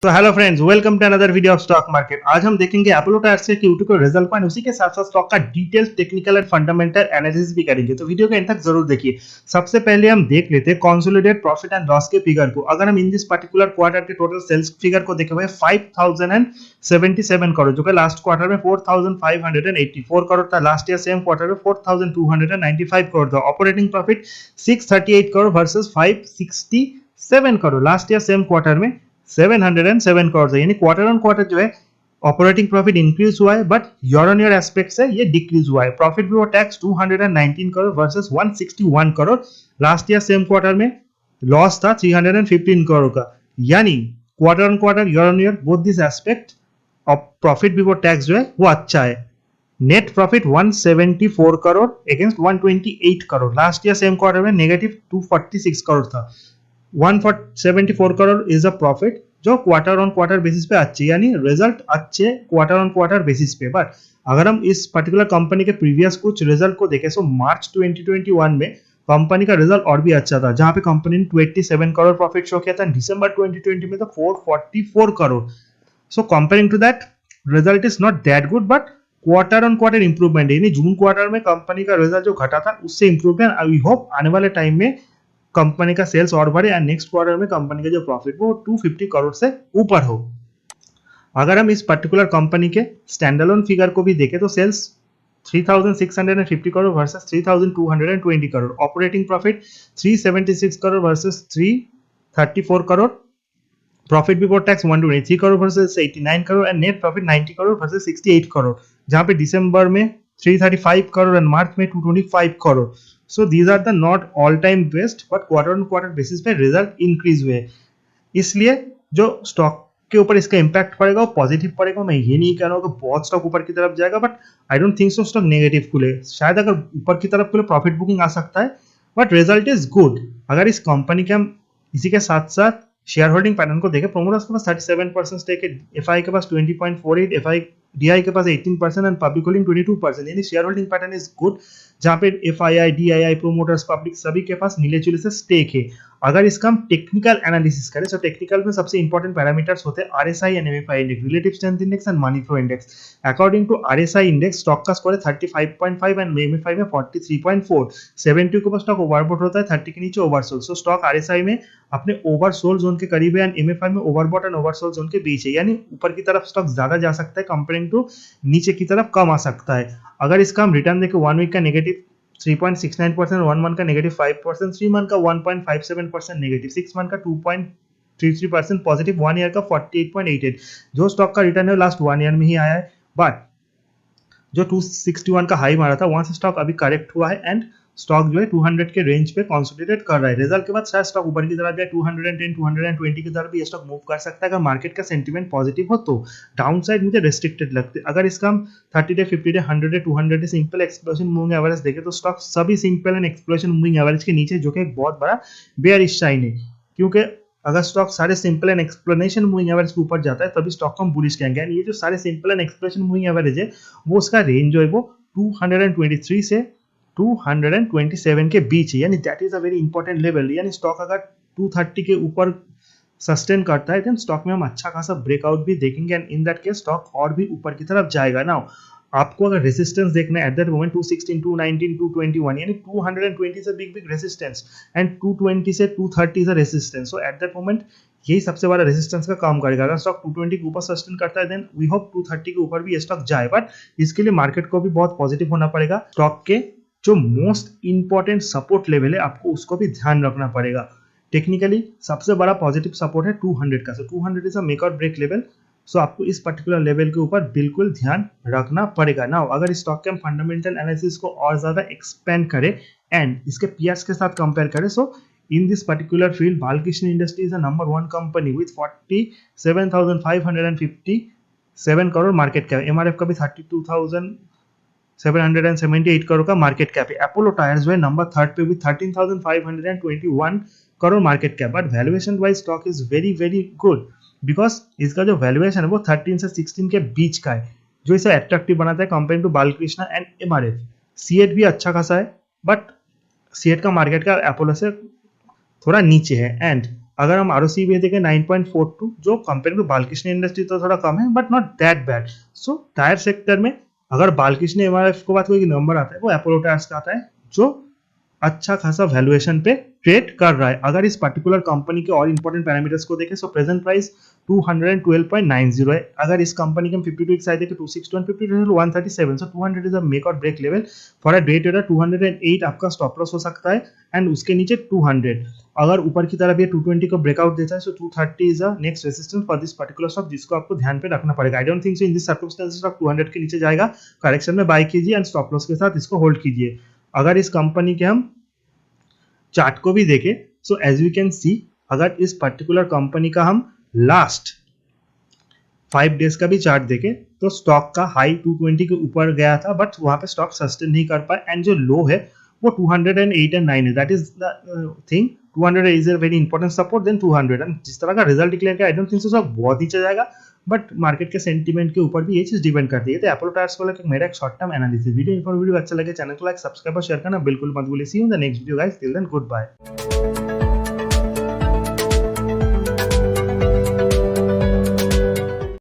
तो hello friends, welcome to another video of stock market. आज हम देखेंगे अपोलो टायर्स के Q2 को रिजल्ट पॉइंट, उसी के साथ साथ स्टॉक का details technical and fundamental analysis भी करेंगे। तो वीडियो के एंड तक जरूर देखिए। सबसे पहले हम देख लेते हैं कंसोलिडेटेड प्रॉफिट एंड लॉस के फिगर को। अगर हम इन दिस पर्टिकुलर क्वार्टर के टोटल सेल्स फिगर को देखें, 5077 करोड़, जो कि लास्ट क्वार्टर में 4584 करोड़ था। लास्ट ईयर सेम क्वार्टर में 4295 करोड़ था। Operating profit 638 crore versus 567 crore last year same quarter में 707 करोड़ है। यानी क्वार्टर ऑन क्वार्टर जो है ऑपरेटिंग प्रॉफिट इंक्रीज हुआ है, but year on year aspect से ये डिक्रीज हुआ है। Profit before tax 219 crore versus 161 crore. Last year same quarter में लॉस था 315 करोड़ का। यानी quarter on quarter, year on year, both this aspect of profit before tax जो है वो अच्छा है। Net profit 174 crore against 128 crore. Last year same quarter में नेगेटिव 246 करोड़ था। 174 करोड़ इज अ प्रॉफिट जो क्वार्टर ऑन क्वार्टर बेसिस पे अच्छे, यानी रिजल्ट अच्छे क्वार्टर ऑन क्वार्टर बेसिस पे। बट अगर हम इस पर्टिकुलर कंपनी के प्रीवियस कुछ रिजल्ट को देखें, सो मार्च 2021 में कंपनी का रिजल्ट और भी अच्छा था, जहां पे कंपनी ने 27 करोड़ प्रॉफिट शो किया था। दिसंबर 2020 में तो 444 crore. So comparing to that, result is not that good, but quarter on quarter improvement, यानी जून क्वार्टर में कंपनी का रिजल्ट जो घटा था उससे इंप्रूवमेंट। आई होप आने वाले टाइम में कंपनी का सेल्स और बढ़े एंड नेक्स्ट क्वार्टर में कंपनी का जो प्रॉफिट वो 250 करोड़ से ऊपर हो। अगर हम इस पर्टिकुलर कंपनी के स्टैंडअलोन फिगर को भी देखें तो sales 3650 crore versus 3220 crore. Operating profit 376 crore versus 334 crore. Profit before tax 123 crore versus 89 crore and net profit 90 crore versus 68 crore, जहां पे दिसंबर में 335 करोड़ एंड मार्च में 225 crore. So these are the not all time best, but quarter on quarter basis पे रिजल्ट इंक्रीज हुए। इसलिए जो स्टॉक के ऊपर इसका इंपैक्ट पड़ेगा वो पॉजिटिव पड़ेगा। मैं ये नहीं कह रहा हूँ कि बहुत स्टॉक ऊपर की तरफ जाएगा, but I don't think so stock negative खुले। शायद अगर ऊपर की तरफ खुले प्रॉफिट बुकिंग आ सकता है, बट रिजल्ट इज गुड। अगर इस कंपनी के हम इसी के साथ साथ शेयर होल्डिंग पैटर्न को देखें, प्रोमोटर्स के पास 37% स्टेक है, एफआई के पास 20.48, एफआई डीआई के पास 18% एंड पब्लिक होल्डिंग 22%। यानी share holding pattern is good, जहां पे एफआईआई, डीआईआई, प्रोमोटर्स, पब्लिक सभी के पास नीले चूले से स्टेक है। अगर इसका हम टेक्निकल एनालिसिस करें, तो टेक्निकल में सबसे इंपॉर्टेंट पैरामीटर्स होते हैं RSI and MFI index, relative strength index and money flow index. According to RSI index, stock का स्कोर है 35.5 एंड एमएफआई में 43.4। 70 के ऊपर स्टॉक ओवरबॉट होता है, 30 के नीचे ओवरसोल्ड। सो स्टॉक आरएसआई में अपने ओवरसोल्ड जोन के करीब है एंड एमएफआई में ओवरबॉट एंड ओवरसोल्ड जोन के बीच है। यानी ऊपर की तरफ स्टॉक ज्यादा जा सकता है कंपेयरिंग टू नीचे की तरफ कम आ सकता है। अगर इसका हम रिटर्न देखें, 1 वीक का नेगेटिव 3.69%, 1 मंथ का नेगेटिव 5%, 3 मंथ का 1.57% नेगेटिव, 6 मंथ का 2.33% पॉजिटिव, 1 ईयर का 48.88। जो स्टॉक का रिटर्न है लास्ट 1 ईयर में ही आया है, बट जो 261 का हाई मारा था वहां से स्टॉक अभी करेक्ट हुआ है एंड स्टॉक जो है 200 के रेंज पे कंसोलिडेट कर रहा है। रिजल्ट के बाद शायद स्टॉक ऊपर की तरफ जाए, 210, 220 की तरफ भी ये स्टॉक मूव कर सकता है अगर मार्केट का सेंटीमेंट पॉजिटिव हो तो। डाउन साइड मुझे रेस्ट्रिक्टेड लगते हैं। अगर इसका हम 30 day, 50 day, 100 day, 200 day simple explosion moving average देखें, तो स्टॉक सभी simple and explosion moving average के नीचे, जो कि एक बहुत बड़ा बेयरिश साइन है। क्योंकि अगर स्टॉक सारे simple and explanation moving average के ऊपर जाता है तभी स्टॉक को हम बुलिश कहेंगे। ये जो सारे simple and explanation moving average है, वो उसका रेंज जो है वो 223 से 227 के बीच है। यानी that is a very important level. यानी स्टॉक अगर 230 के ऊपर सस्टेन करता है, देन स्टॉक में हम अच्छा खासा ब्रेकआउट भी देखेंगे and in that case stock और भी ऊपर की तरफ जाएगा। नाउ आपको अगर रेजिस्टेंस देखना है एट दैट मोमेंट 216, 219, 221, यानी 220 से बिग रेजिस्टेंस एंड 220 से 230 से resistance. So at that moment यही सबसे बड़ा रेजिस्टेंस का काम करेगा। अगर स्टॉक 220 के ऊपर सस्टेन करता है, देन वी होप 230 के ऊपर भी ये स्टॉक जाए, बट इसके लिए मार्केट को भी बहुत पॉजिटिव होना पड़ेगा। स्टॉक के जो मोस्ट इंपॉर्टेंट सपोर्ट लेवल है, आपको उसको भी ध्यान रखना पड़ेगा। टेक्निकली सबसे बड़ा पॉजिटिव सपोर्ट है 200 का। सो 200 is a make or break level. सो आपको इस पर्टिकुलर लेवल के ऊपर बिल्कुल ध्यान रखना पड़ेगा। नाउ अगर इस स्टॉक के हम फंडामेंटल एनालिसिस को और ज्यादा एक्सपेंड करें एंड इसके पीएर्स के साथ कंपेयर करें, सो in this particular field Balkrishna Industries is a number one company with 47,557 crore market cap। MRF का भी 32,778 करोड़ का मार्केट कैप है। अपोलो टायर्स जो है नंबर 3rd पे भी 13,521 crore market cap, but valuation wise stock is very very good because इसका जो वैल्यूएशन है वो 13 से 16 के बीच का है, जो इसे अट्रैक्टिव बनाता है compare to Balkrishna and MRF. CEAT भी अच्छा खासा है, बट सीएट का मार्केट कैप अपोलो से थोड़ा नीचे है एंड अगर हम ROC भी देखें 9.42, जो कंपेयर टू बालकृष्ण इंडस्ट्री तो थोड़ा कम है but not that bad. So tyre sector में अगर बालकृष्ण MRF को बात कोई नंबर आता है वो अपोलो टायर्स का आता है, जो अच्छा खासा वैल्यूएशन पे ट्रेड कर रहा है। अगर इस पर्टिकुलर कंपनी के और इंपॉर्टेंट पैरामीटर्स को देखें, सो प्रेजेंट प्राइस 212.90 है। अगर इस कंपनी के हम 52 वीक साइड देखें 261, 52 137, so 200 is a make or break level for a day trader. 208 आपका स्टॉप लॉस हो सकता है एंड उसके नीचे 200। अगर ऊपर की तरफ ये 220 को ब्रेकआउट देता है, सो 230 is a next resistance for this particular stock, जिसको आपको ध्यान पे रखना पड़ेगा। I don't think so in this circumstances stock 200 के नीचे जाएगा। करेक्शन में बाय कीजिए एंड स्टॉप लॉस के साथ इसको होल्ड कीजिए। अगर इस कंपनी के हम चार्ट को भी देखें, so as you can see, अगर इस पर्टिकुलर कंपनी का हम लास्ट 5 डेज का भी चार्ट देखें तो स्टॉक का हाई 220 के ऊपर गया था बट वहां पे स्टॉक सस्टेन नहीं कर पाए एंड जो लो है वो 208 एंड 9 है। That is the thing, 200 is a very important support then 200। And जिस तरह का रिजल्ट डिक्लेयर किया, आई डोंट थिंक सो बहुत नीचे जाएगा, बट मार्केट के सेंटीमेंट के ऊपर भी ये चीज डिपेंड करती है। तो अपोलो टायर्स को लेकर मेरा एक शॉर्ट टर्म एनालिसिस वीडियो अच्छा लगे चैनल को लाइक सब्सक्राइब और शेयर करना बिल्कुल मत भूलिए। See you in the next video guys, till then good bye.